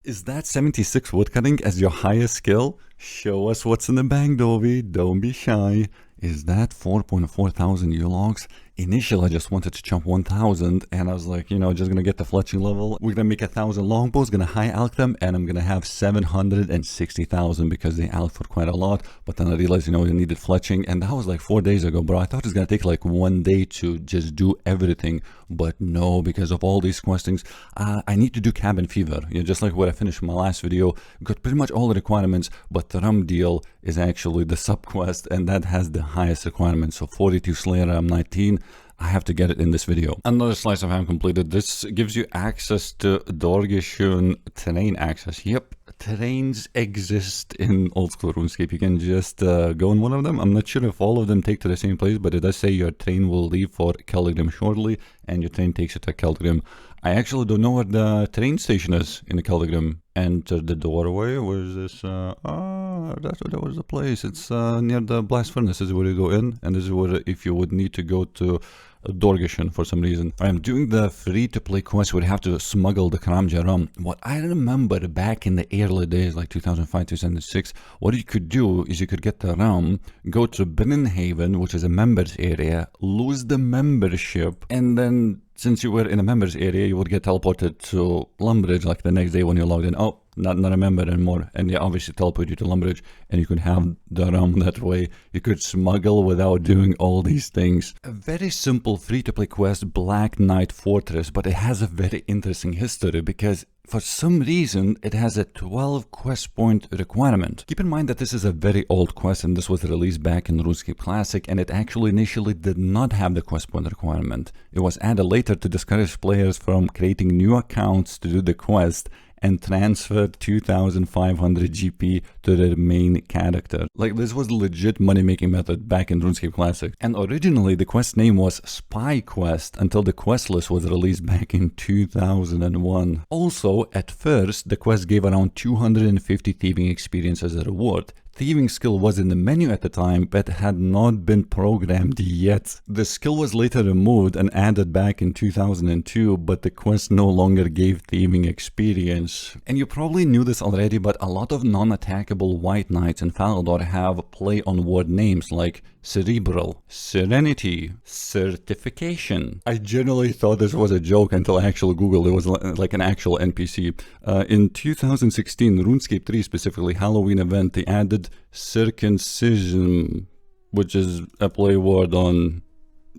Is that 76 woodcutting as your highest skill? Show us what's in the bag, Dovey. Don't be shy. Is that 4.4 thousand U-logs? Initially, I just wanted to chop 1,000, and I was like, you know, just gonna get the fletching level. We're gonna make 1,000 longbows, gonna high alch them, and I'm gonna have 760,000 because they alch for quite a lot. But then I realized, you know, I needed fletching, and that was like 4 days ago, bro. I thought it's gonna take like 1 day to just do everything, but no, because of all these questings, I need to do cabin fever. You know, just like what I finished in my last video, got pretty much all the requirements, but the rum deal is actually the sub quest, and that has the highest requirements. So 42 Slayer, I'm 19. I have to get it in this video. Another slice of ham completed. This gives you access to Dorgishun terrain access. Yep, terrains exist in old school RuneScape. You can just go in one of them. I'm not sure if all of them take to the same place, but it does say your train will leave for Keldrim shortly, and your train takes you to Keldrim. I actually don't know where the train station is in the Keldrim. Enter the doorway. Where is this? That was the place. It's near the blast furnace. This is where you go in, and this is where if you would need to go to Dorgishun for some reason. I'm doing the free-to-play quest where you have to smuggle the Karamja rum. What I remember back in the early days, like 2005, 2006, what you could do is you could get the rum, go to Brynhaven, which is a members area, lose the membership, and then since you were in a members area, you would get teleported to Lumbridge like the next day when you logged in. Oh, not a member anymore. And they obviously teleport you to Lumbridge, and you could have the rum that way. You could smuggle without doing all these things. A very simple free-to-play quest, Black Knight Fortress, but it has a very interesting history because for some reason, it has a 12 quest point requirement. Keep in mind that this is a very old quest, and this was released back in RuneScape Classic, and it actually initially did not have the quest point requirement. It was added later to discourage players from creating new accounts to do the quest and transfer 2,500 GP to their main character. Like, this was a legit money-making method back in RuneScape Classic. And originally, the quest name was Spy Quest until the quest list was released back in 2001. Also, at first, the quest gave around 250 thieving experience as a reward. Thieving skill was in the menu at the time, but had not been programmed yet. The skill was later removed and added back in 2002, but the quest no longer gave thieving experience. And you probably knew this already, but a lot of non-attackable White Knights in Falador have play on word names like Cerebral, Serenity, Certification. I generally thought this was a joke until I actually googled it was like an actual NPC. In 2016, RuneScape 3 specifically, Halloween event, they added Circumcision, which is a play word on...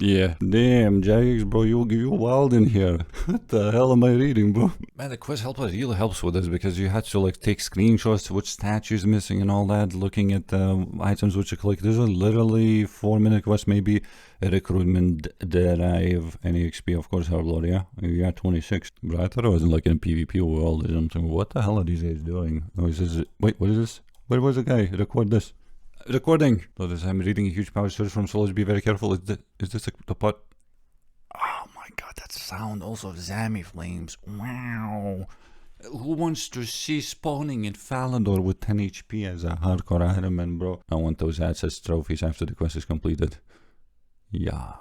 Yeah, damn, Jags, bro, you wild in here. What the hell am I reading, bro? Man, the quest helper really helps with this because you had to like take screenshots, which statues missing and all that, looking at the items which you collect. There's a literally 4-minute quest, maybe. Recruitment, derive, any XP, of course, Herblore, yeah? You got 26. Bro, I thought I was in like in a PvP world or something. What the hell are these guys doing? Oh, he says, wait, what is this? Where was the guy? Record this. Recording. So this I'm reading a huge power surge from Solos. Be very careful. Is this the pot? Oh my god, that sound also of Zami flames. Wow. Who wants to see spawning in Falador with 10 HP as a hardcore Ironman, bro? I want those access trophies after the quest is completed. Yeah.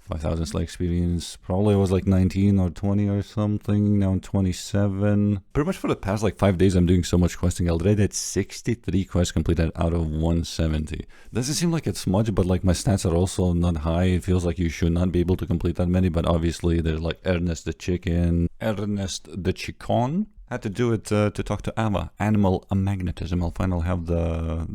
5,000 slay experience. Probably was like 19 or 20 or something. Now I'm 27. Pretty much for the past like 5 days I'm doing so much questing. I already had 63 quests completed out of 170. Doesn't seem like it's much, but like my stats are also not high. It feels like you should not be able to complete that many, but obviously there's like Ernest the chicken. Ernest the chicken. Had to do it to talk to Ava. Animal Magnetism. I'll finally have the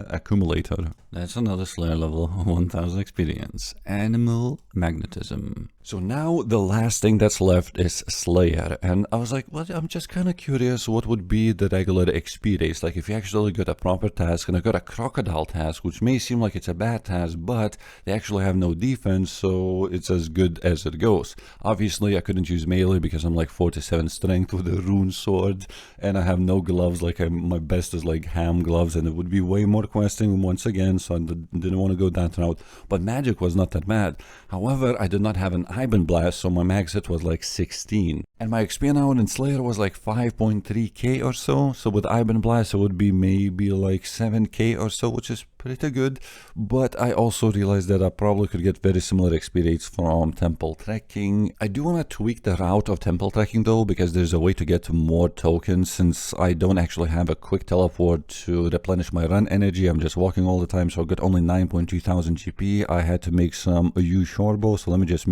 accumulator. That's another Slayer level, 1000 experience. Animal Magnetism. So now the last thing that's left is Slayer. And I was like, well, I'm just kind of curious what would be the regular XP race. Like if you actually got a proper task, and I got a crocodile task, which may seem like it's a bad task, but they actually have no defense, so it's as good as it goes. Obviously, I couldn't use melee because I'm like 47 strength with a rune sword, and I have no gloves. Like my best is like ham gloves, and it would be way more questing once again, so I didn't want to go that route. But magic was not that bad. However, I did not have an Iban Blast, so my max hit was like 16. And my XP now in Slayer was like 5.3k or so. So with Iban Blast, it would be maybe like 7k or so, which is pretty good. But I also realized that I probably could get very similar experience from temple trekking. I do want to tweak the route of temple trekking though, because there's a way to get more tokens. Since I don't actually have a quick teleport to replenish my run energy, I'm just walking all the time, so I got only 9.2 thousand GP. I had to make some U shortbow, so let me just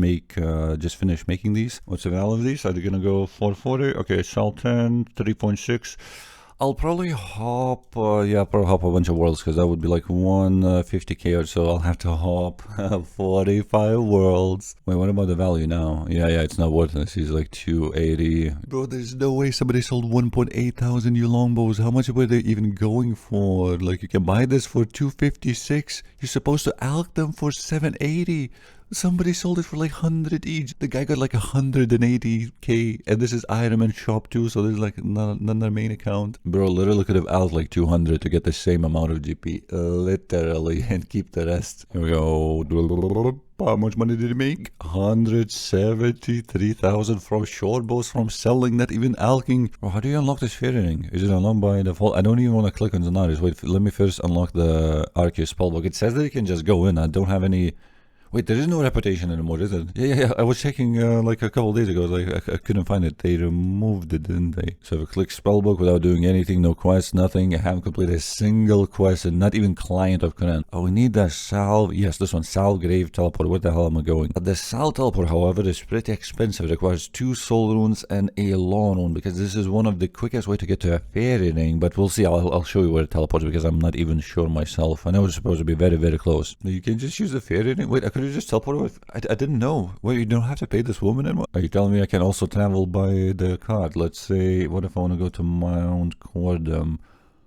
finish making these. What's the value of these? Are they gonna go 440? Okay, Sal 10, 3.6. I'll probably hop, probably hop a bunch of worlds, because that would be like 150k or so. I'll have to hop 45 worlds. Wait, what about the value now? Yeah, it's not worth it. It's like 280. Bro, there's no way somebody sold 1.8 thousand U longbows. How much were they even going for? Like, you can buy this for 256. You're supposed to alch them for 780. Somebody sold it for like 100 each. The guy got like 180k, and this is Iron Man shop too, so there's like another main account. Bro literally could have out like 200 to get the same amount of GP, literally, and keep the rest. Here we go. How much money did he make? 173,000 from short bows, from selling, not even alching. Bro, how do you unlock this fairy ring? Is it unlocked by default? I don't even want to click on Zenaris. Wait, let me first unlock the Arceus spellbook. It says that you can just go in. I don't have any... Wait, there is no reputation anymore, is it? Yeah. I was checking like a couple days ago. Like I couldn't find it. They removed it, didn't they? So if I click spellbook without doing anything, no quest, nothing. I haven't completed a single quest, and not even client of Conan. Oh, we need the Sal. Yes, this one, Sal Grave teleport. Where the hell am I going? The Sal teleport, however, is pretty expensive. It requires 2 soul runes and a law rune, because this is one of the quickest way to get to a fairy ring. But we'll see. I'll show you where it teleports, because I'm not even sure myself. I know it's supposed to be very, very close. You can just use the fairy ring. Wait, I could have just teleported. I didn't know. Wait, you don't have to pay this woman anymore? Are you telling me I can also travel by the card? Let's say, what if I want to go to Mount Cordum?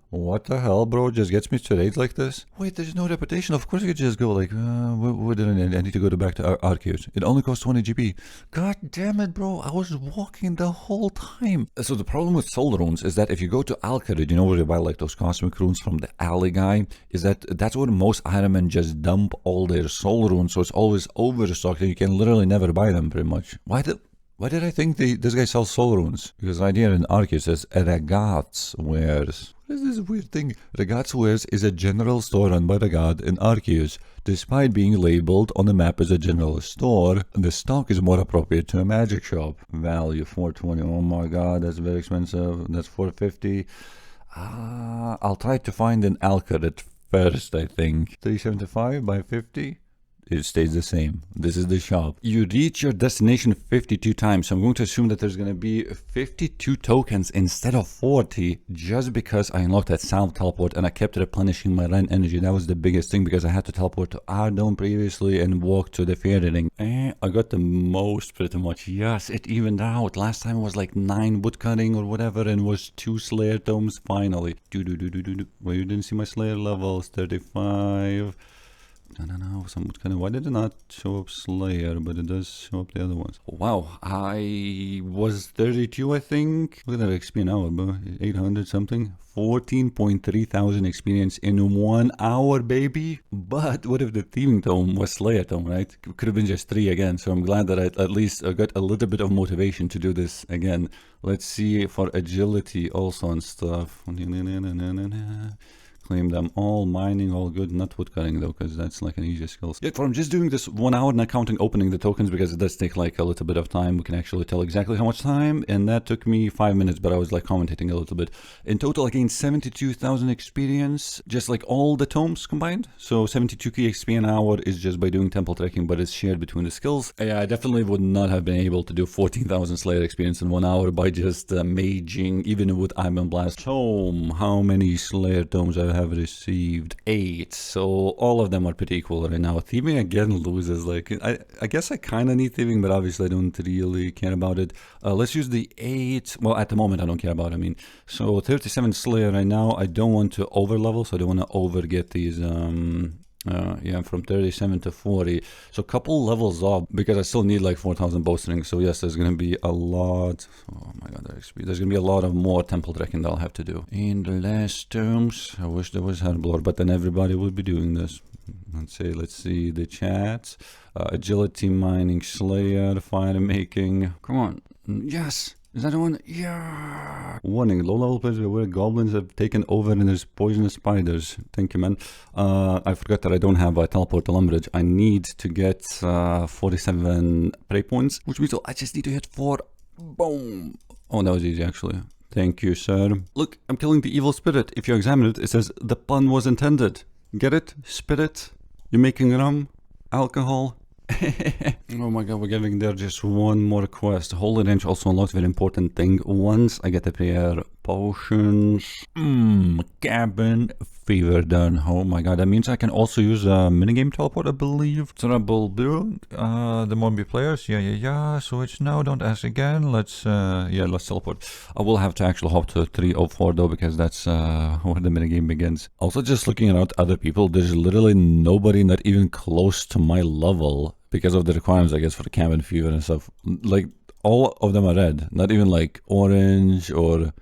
What the hell, bro? Just gets me to raids like this? Wait, there's no reputation. Of course I could just go like, where did I need to go back to Arceus. It only costs 20 GP. God damn it, bro. I was walking the whole time. So the problem with soul runes is that if you go to Alcarid, you know where you buy like those cosmic runes from the alley guy, is that's where most Iron Men just dump all their soul runes. So it's always overstocked and you can literally never buy them pretty much. Why did I think this guy sells soul runes? Because right here in Arceus says Regat's wares. What is this weird thing? Regat's wares is a general store run by Regat in Arceus. Despite being labeled on the map as a general store, the stock is more appropriate to a magic shop. Value 420. Oh my god, that's very expensive. That's 450. I'll try to find an Alcarid first, I think. 375 by 50. It stays the same. This is the shop. You reach your destination 52 times. So I'm going to assume that there's going to be 52 tokens instead of 40, just because I unlocked that sound teleport and I kept replenishing my run energy. That was the biggest thing, because I had to teleport to Ardome previously and walk to the fairy ring. I got the most pretty much. Yes, it evened out. Last time it was like 9 woodcutting or whatever, and was 2 Slayer tomes finally. Well, you didn't see my Slayer levels. 35. No, why did it not show up Slayer, but it does show up the other ones? Wow, I was 32, I think. Look at that XP now, bro. 800 something. 14.3 thousand experience in 1 hour, baby. But what if the thieving tome was Slayer tome, right? Could have been just 3 again. So I'm glad that I at least got a little bit of motivation to do this again. Let's see for agility also and stuff. Claim them all, mining, all good, not woodcutting though, because that's like an easier skill. Yeah, from just doing this 1 hour, not counting opening the tokens, because it does take like a little bit of time. We can actually tell exactly how much time, and that took me 5 minutes, but I was like commentating a little bit. In total, I gained 72,000 experience, just like all the tomes combined. So 72k XP an hour is just by doing temple trekking, but it's shared between the skills. Yeah, I definitely would not have been able to do 14,000 Slayer experience in 1 hour by just maging, even with Iron Blast. Tome, how many Slayer tomes I have received? 8. So all of them are pretty equal right now. Thieving again loses. Like I guess I kind of need thieving, but obviously I don't really care about it. Let's use the 8. Well, at the moment I don't care about it. I mean, so 37 Slayer right now. I don't want to over level, so I don't want to over get these yeah, from 37 to 40, so a couple levels up, because I still need like 4,000 bowstrings. So yes, there's gonna be a lot. Oh my god, there's gonna be a lot of more temple trekking that I'll have to do. In the last terms, I wish there was Herblord, but then everybody would be doing this. Let's see the chats. Agility, mining, Slayer, fire making. Come on, yes. Is that the one? Yeah. Warning, low level players where goblins have taken over and there's poisonous spiders. Thank you, man. I forgot that I don't have a teleport to Lumbridge. I need to get 47 prey points, which means I just need to hit 4. Boom. Oh, that was easy, actually. Thank you, sir. Look, I'm killing the evil spirit. If you examine it, it says the pun was intended. Get it? Spirit? You're making rum? Alcohol? Oh my god, we're giving there just one more quest. Holy Range also unlocks very important thing. Once I get the prayer potions. Cabin fever done. Oh my god, that means I can also use a minigame teleport, I believe. Trouble Brewing. The more be players. Yeah. Switch now, don't ask again. Let's teleport. I will have to actually hop to 304 though, because that's where the minigame begins. Also, just looking at other people, there's literally nobody not even close to my level because of the requirements, I guess, for the cabin fever and stuff. Like, all of them are red, not even like orange or,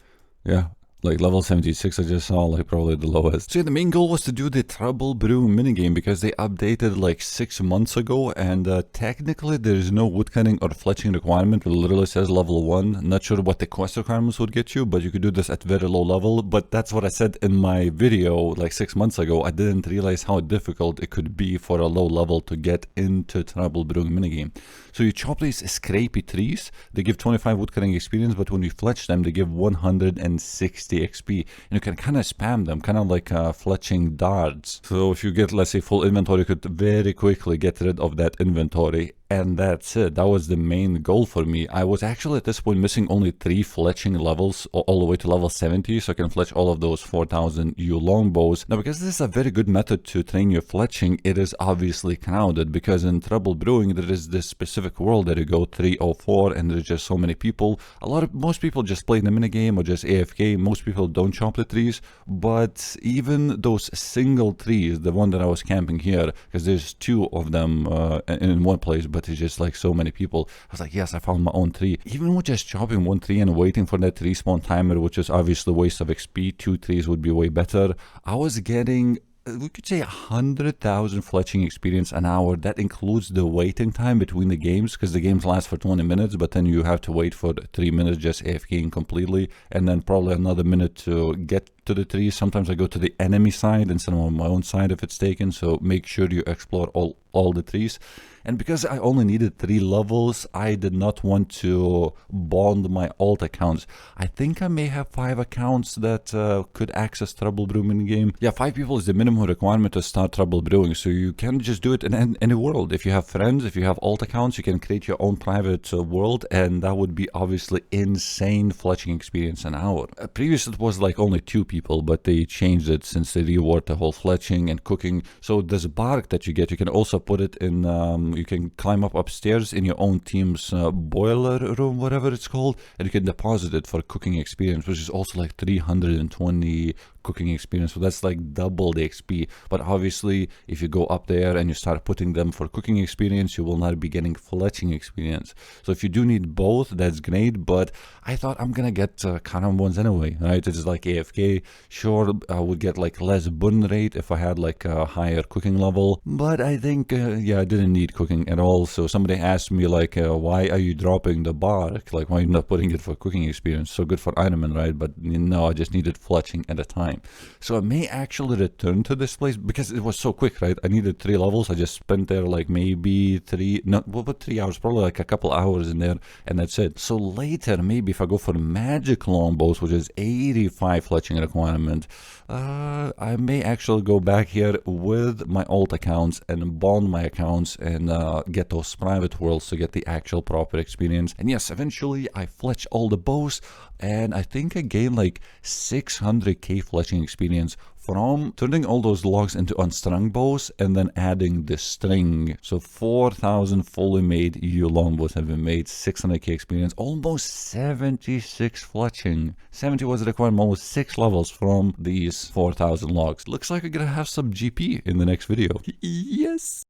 yeah. Like level 76 I just saw, like probably the lowest. So yeah, the main goal was to do the Trouble Brewing minigame because they updated like 6 months ago, and technically there is no woodcutting or fletching requirement. It literally says level 1. Not sure what the quest requirements would get you, but you could do this at very low level. But that's what I said in my video like 6 months ago. I didn't realize how difficult it could be for a low level to get into Trouble Brewing minigame. So you chop these scrapey trees, they give 25 woodcutting experience, but when you fletch them, they give 160 XP. And you can kind of spam them, kind of like fletching darts. So if you get, let's say, full inventory, you could very quickly get rid of that inventory. And that's it. That was the main goal for me. I was actually at this point missing only 3 fletching levels all the way to level 70, so I can fletch all of those 4,000 U longbows. Now, because this is a very good method to train your fletching, it is obviously crowded, because in Trouble Brewing there is this specific world that you go 304 and there's just so many people. Most people just play the minigame or just AFK. Most people don't chop the trees, but even those single trees, the one that I was camping here, because there's 2 of them in one place, but it's just like so many people. I was like, yes, I found my own tree. Even with just chopping one tree and waiting for that respawn timer, which is obviously a waste of XP, 2 trees would be way better. I was getting, we could say, 100,000 fletching experience an hour. That includes the waiting time between the games, because the games last for 20 minutes, but then you have to wait for 3 minutes just AFKing completely, and then probably another minute to get to the trees. Sometimes I go to the enemy side instead of on my own side if it's taken, so make sure you explore all the trees. And because I only needed 3 levels, I did not want to bond my alt accounts. I think I may have 5 accounts that could access Trouble Brewing game. Yeah, 5 people is the minimum requirement to start Trouble Brewing, so you can just do it in any world. If you have friends, if you have alt accounts, you can create your own private world, and that would be obviously insane fletching experience an hour. Previously it was like only 2 people, but they changed it since they reworked the whole fletching and cooking. So this bark that you get, you can also put it in, you can climb up upstairs in your own team's boiler room, whatever it's called, and you can deposit it for cooking experience, which is also like 320 cooking experience, so that's like double the XP. But obviously if you go up there and you start putting them for cooking experience, you will not be getting fletching experience. So if you do need both, that's great, but I thought I'm gonna get common ones anyway, right? It's like AFK. Sure, I would get like less burn rate if I had like a higher cooking level, but I think yeah, I didn't need cooking at all. So somebody asked me like, why are you dropping the bark, like why are you not putting it for cooking experience? So good for Ironman, right? But no, I just needed fletching at a time. So I may actually return to this place because it was so quick, right? I needed 3 levels. I just spent there like maybe 3 hours, probably like a couple hours in there, and that's it. So later, maybe if I go for magic longbows, which is 85 fletching requirement, I may actually go back here with my alt accounts and bond my accounts and get those private worlds to get the actual proper experience. And yes, eventually I fletch all the bows, and I think I gained like 600k fletching experience from turning all those logs into unstrung bows and then adding the string. So 4,000 fully made EU longbows have been made, 600k experience, almost 76 fletching. 70 was the requirement, almost 6 levels from these 4,000 logs. Looks like I'm gonna have some GP in the next video. Yes!